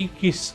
21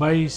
22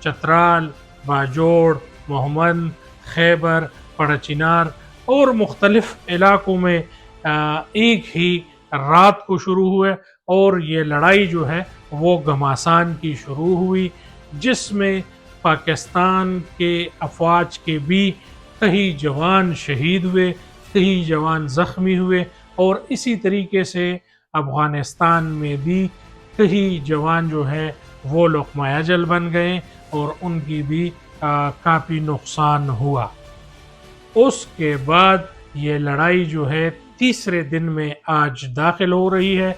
چترال، باجوڑ، محمد، خیبر، پڑچینار اور مختلف علاقوں میں ایک ہی رات کو شروع ہوئے، اور یہ لڑائی جو ہے وہ گھماسان کی شروع ہوئی، جس میں پاکستان کے افواج کے بھی کئی جوان شہید ہوئے، کئی جوان زخمی ہوئے، اور اسی طریقے سے افغانستان میں بھی کئی جوان جو ہے وہ لقمہ اجل بن گئے اور ان کی بھی کافی نقصان ہوا۔ اس کے بعد یہ لڑائی جو ہے تیسرے دن میں آج داخل ہو رہی ہے۔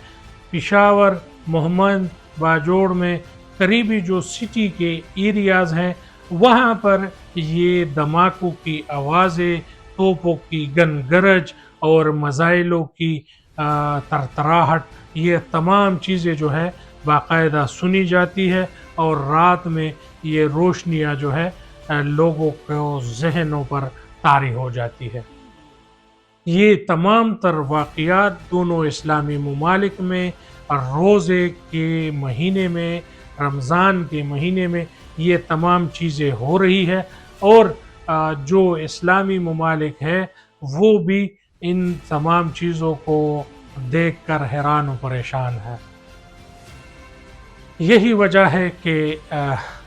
پشاور، محمد، باجوڑ میں قریبی جو سٹی کے ایریاز ہیں وہاں پر یہ دھماکوں کی آوازیں، توپوں کی گن گرج اور میزائلوں کی ترتراہٹ، یہ تمام چیزیں جو ہے باقاعدہ سنی جاتی ہے، اور رات میں یہ روشنیاں جو ہے لوگوں کو ذہنوں پر طاری ہو جاتی ہے۔ یہ تمام تر واقعات دونوں اسلامی ممالک میں روزے کے مہینے میں، رمضان کے مہینے میں یہ تمام چیزیں ہو رہی ہے، اور جو اسلامی ممالک ہے وہ بھی ان تمام چیزوں کو دیکھ کر حیران و پریشان ہے۔ یہی وجہ ہے کہ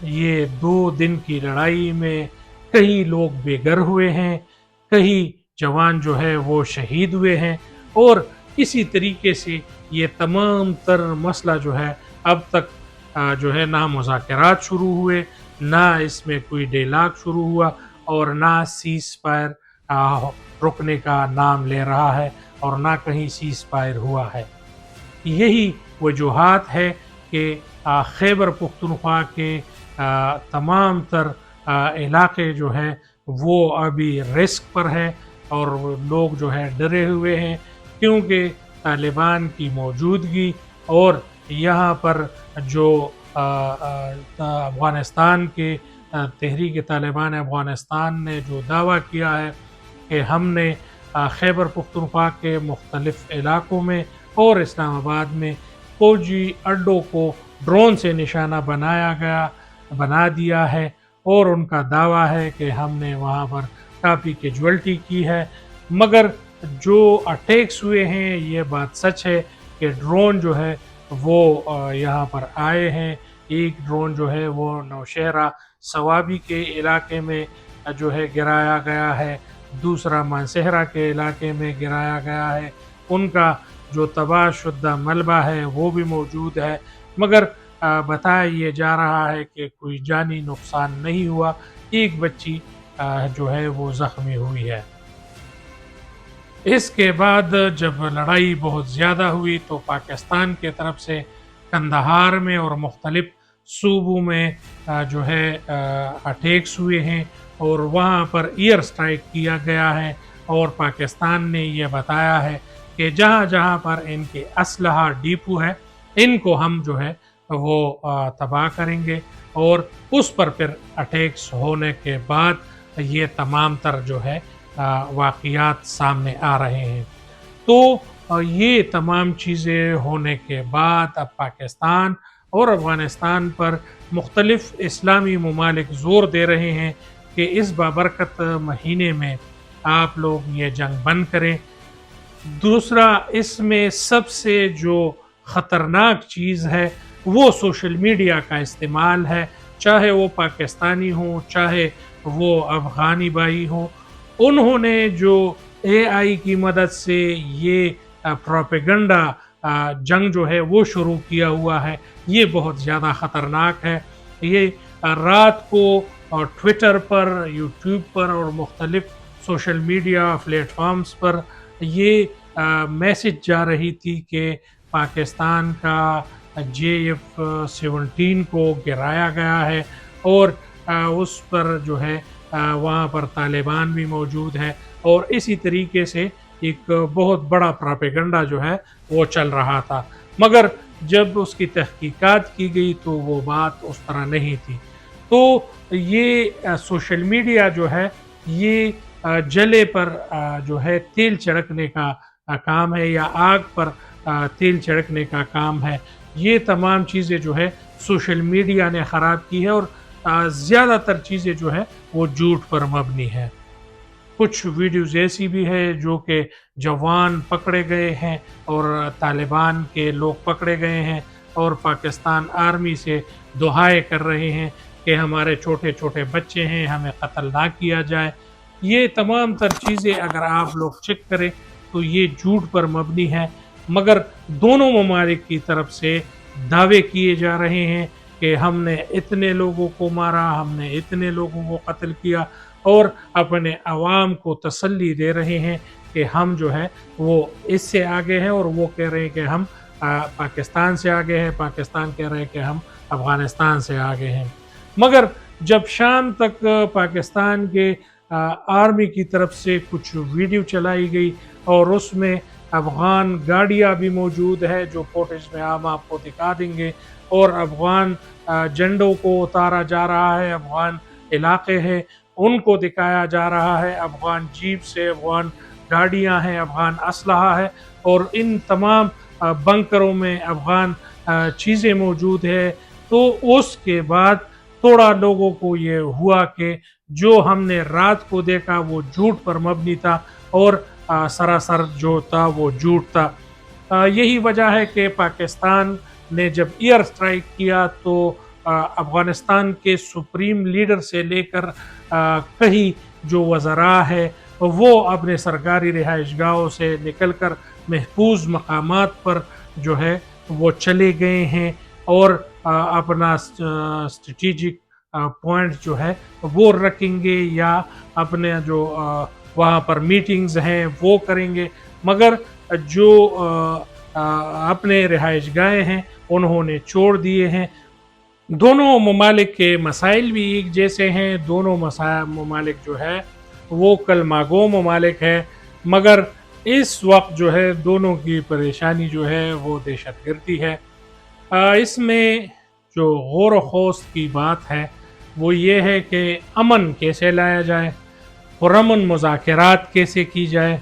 یہ 2 دن کی لڑائی میں کئی لوگ بے گھر ہوئے ہیں، کئی جوان جو ہے وہ شہید ہوئے ہیں، اور اسی طریقے سے یہ تمام تر مسئلہ جو ہے اب تک جو ہے نہ مذاکرات شروع ہوئے، نہ اس میں کوئی ڈیلاگ شروع ہوا، اور نہ سیز فائر رکنے کا نام لے رہا ہے، اور نہ کہیں سیز فائر ہوا ہے۔ یہی وجوہات ہے کہ خیبر پختونخوا کے تمام تر علاقے جو ہے وہ ابھی رسک پر ہے، اور لوگ جو ہے ڈرے ہوئے ہیں، کیونکہ طالبان کی موجودگی، اور یہاں پر جو افغانستان کے تحریک طالبان افغانستان نے جو دعویٰ کیا ہے کہ ہم نے خیبر پختونخوا کے مختلف علاقوں میں اور اسلام آباد میں فوجی اڈوں کو ڈرون سے نشانہ بنا دیا ہے، اور ان کا دعویٰ ہے کہ ہم نے وہاں پر کافی کیجویلٹی کی ہے، مگر جو اٹیکس ہوئے ہیں یہ بات سچ ہے کہ ڈرون جو ہے وہ یہاں پر آئے ہیں۔ ایک ڈرون جو ہے وہ نوشہرہ صوابی کے علاقے میں جو ہے گرایا گیا ہے، دوسرا مانسہرہ کے علاقے میں گرایا گیا ہے، ان کا جو تباہ شدہ ملبہ ہے وہ بھی موجود ہے، مگر بتایا یہ جا رہا ہے کہ کوئی جانی نقصان نہیں ہوا، ایک بچی جو ہے وہ زخمی ہوئی ہے۔ اس کے بعد جب لڑائی بہت زیادہ ہوئی تو پاکستان کے طرف سے کندہار میں اور مختلف صوبوں میں جو ہے اٹیکس ہوئے ہیں، اور وہاں پر ایئر سٹرائک کیا گیا ہے، اور پاکستان نے یہ بتایا ہے کہ جہاں جہاں پر ان کے اسلحہ ڈیپو ہے ان کو ہم جو ہے وہ تباہ کریں گے، اور اس پر پھر اٹیکس ہونے کے بعد یہ تمام تر جو ہے واقعات سامنے آ رہے ہیں۔ تو یہ تمام چیزیں ہونے کے بعد اب پاکستان اور افغانستان پر مختلف اسلامی ممالک زور دے رہے ہیں کہ اس بابرکت مہینے میں آپ لوگ یہ جنگ بند کریں۔ دوسرا، اس میں سب سے جو خطرناک چیز ہے وہ سوشل میڈیا کا استعمال ہے، چاہے وہ پاکستانی ہوں چاہے وہ افغانی بھائی ہوں، انہوں نے جو اے آئی کی مدد سے یہ پروپیگنڈا جنگ جو ہے وہ شروع کیا ہوا ہے، یہ بہت زیادہ خطرناک ہے۔ یہ رات کو ٹویٹر پر، یوٹیوب پر اور مختلف سوشل میڈیا پلیٹ فارمز پر یہ میسج جا رہی تھی کہ پاکستان کا JF-17 کو گرایا گیا ہے، اور اس پر جو ہے وہاں پر طالبان بھی موجود ہے، اور اسی طریقے سے ایک بہت بڑا پروپیگنڈا جو ہے وہ چل رہا تھا، مگر جب اس کی تحقیقات کی گئی تو وہ بات اس طرح نہیں تھی۔ تو یہ سوشل میڈیا جو ہے یہ جلے پر جو ہے تیل چھڑکنے کا کام ہے، یا آگ پر تیل چھڑکنے کا کام ہے۔ یہ تمام چیزیں جو ہے سوشل میڈیا نے خراب کی ہے، اور زیادہ تر چیزیں جو ہے وہ جھوٹ پر مبنی ہے۔ کچھ ویڈیوز ایسی بھی ہے جو کہ جوان پکڑے گئے ہیں اور طالبان کے لوگ پکڑے گئے ہیں اور پاکستان آرمی سے دعائیں کر رہے ہیں کہ ہمارے چھوٹے چھوٹے بچے ہیں، ہمیں قتل نہ کیا جائے۔ یہ تمام تر چیزیں اگر آپ لوگ چیک کریں تو یہ جھوٹ پر مبنی ہے، مگر دونوں ممالک کی طرف سے دعوے کیے جا رہے ہیں کہ ہم نے اتنے لوگوں کو مارا، ہم نے اتنے لوگوں کو قتل کیا، اور اپنے عوام کو تسلی دے رہے ہیں کہ ہم جو ہے وہ اس سے آگے ہیں، اور وہ کہہ رہے ہیں کہ ہم پاکستان سے آگے ہیں، پاکستان کہہ رہے ہیں کہ ہم افغانستان سے آگے ہیں۔ مگر جب شام تک پاکستان کے آرمی کی طرف سے کچھ ویڈیو چلائی گئی اور اس میں افغان گاڑیاں بھی موجود ہے جو فوٹیج میں ہم آپ کو دکھا دیں گے، اور افغان جھنڈوں کو اتارا جا رہا ہے، افغان علاقے ہیں ان کو دکھایا جا رہا ہے، افغان جیپ سے افغان گاڑیاں ہیں، افغان اسلحہ ہے، اور ان تمام بنکروں میں افغان چیزیں موجود ہے۔ تو اس کے بعد تھوڑا لوگوں کو یہ ہوا کہ جو ہم نے رات کو دیکھا وہ جھوٹ پر مبنی تھا، اور سراسر جو تھا وہ جھوٹ تھا۔ یہی وجہ ہے کہ پاکستان نے جب ایئر سٹرائک کیا تو افغانستان کے سپریم لیڈر سے لے کر کئی جو وزراء ہے وہ اپنے سرکاری رہائش گاہوں سے نکل کر محفوظ مقامات پر جو ہے وہ چلے گئے ہیں، اور اپنا اسٹریٹجک پوائنٹ جو ہے وہ رکھیں گے، یا اپنے جو وہاں پر میٹنگز ہیں وہ کریں گے، مگر جو اپنے رہائش گاہیں ہیں انہوں نے چھوڑ دیے ہیں۔ دونوں ممالک کے مسائل بھی ایک جیسے ہیں، دونوں ممالک جو ہے وہ کلمہ گو ممالک ہے، مگر اس وقت جو ہے دونوں کی پریشانی جو ہے وہ دہشت گردی ہے۔ اس میں جو غور و خوض کی بات ہے وہ یہ ہے کہ امن کیسے لایا جائے، پرامن مذاکرات کیسے کی جائے،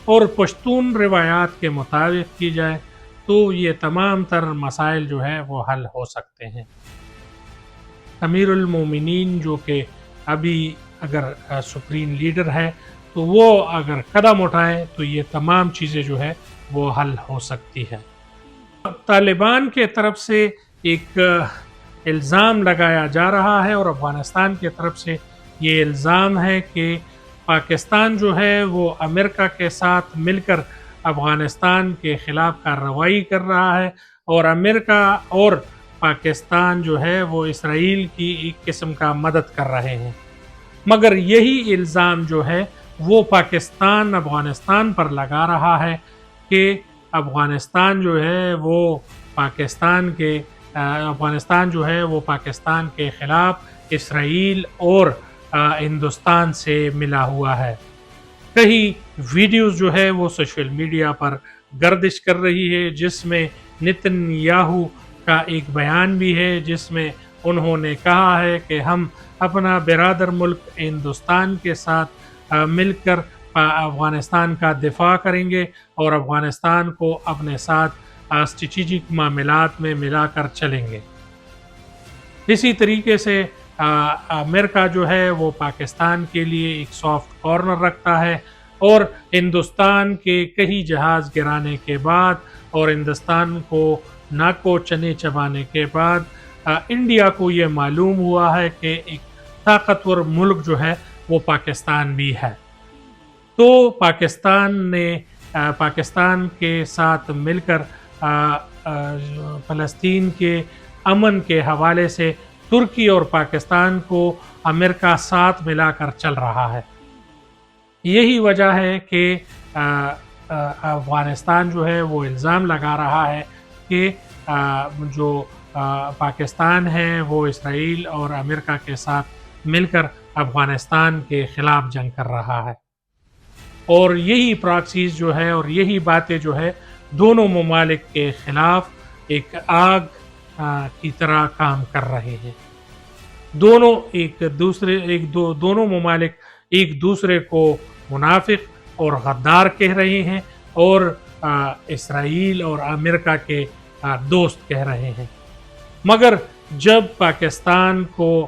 اور پشتون روایات کے مطابق کی جائے، تو یہ تمام تر مسائل جو ہے وہ حل ہو سکتے ہیں۔ امیر المومنین جو کہ ابھی اگر سپریم لیڈر ہے تو وہ اگر قدم اٹھائے تو یہ تمام چیزیں جو ہے وہ حل ہو سکتی ہے۔ طالبان کے طرف سے ایک الزام لگایا جا رہا ہے، اور افغانستان کی طرف سے یہ الزام ہے کہ پاکستان جو ہے وہ امریکہ کے ساتھ مل کر افغانستان کے خلاف کارروائی کر رہا ہے، اور امریکہ اور پاکستان جو ہے وہ اسرائیل کی ایک قسم کا مدد کر رہے ہیں۔ مگر یہی الزام جو ہے وہ پاکستان افغانستان پر لگا رہا ہے کہ افغانستان جو ہے وہ پاکستان جو ہے وہ پاکستان کے خلاف اسرائیل اور ہندوستان سے ملا ہوا ہے۔ کئی ویڈیوز جو ہے وہ سوشل میڈیا پر گردش کر رہی ہے، جس میں نتن یاہو کا ایک بیان بھی ہے جس میں انہوں نے کہا ہے کہ ہم اپنا برادر ملک ہندوستان کے ساتھ مل کر افغانستان کا دفاع کریں گے، اور افغانستان کو اپنے ساتھ اسٹریٹجک معاملات میں ملا کر چلیں گے۔ اسی طریقے سے امریکہ جو ہے وہ پاکستان کے لیے ایک سافٹ کارنر رکھتا ہے، اور ہندوستان کے کئی جہاز گرانے کے بعد اور ہندوستان کو ناکو چنے چبانے کے بعد انڈیا کو یہ معلوم ہوا ہے کہ ایک طاقتور ملک جو ہے وہ پاکستان بھی ہے۔ تو پاکستان کے ساتھ مل کر فلسطین کے امن کے حوالے سے ترکی اور پاکستان کو امریکہ ساتھ ملا کر چل رہا ہے۔ یہی وجہ ہے کہ افغانستان جو ہے وہ الزام لگا رہا ہے کہ جو پاکستان ہے وہ اسرائیل اور امریکہ کے ساتھ مل کر افغانستان کے خلاف جنگ کر رہا ہے، اور یہی پراکسیز جو ہے اور یہی باتیں جو ہے دونوں ممالک کے خلاف ایک آگ کی طرح کام کر رہے ہیں۔ دونوں ممالک ایک دوسرے کو منافق اور غدار کہہ رہے ہیں، اور اسرائیل اور امریکہ کے دوست کہہ رہے ہیں۔ مگر جب پاکستان کو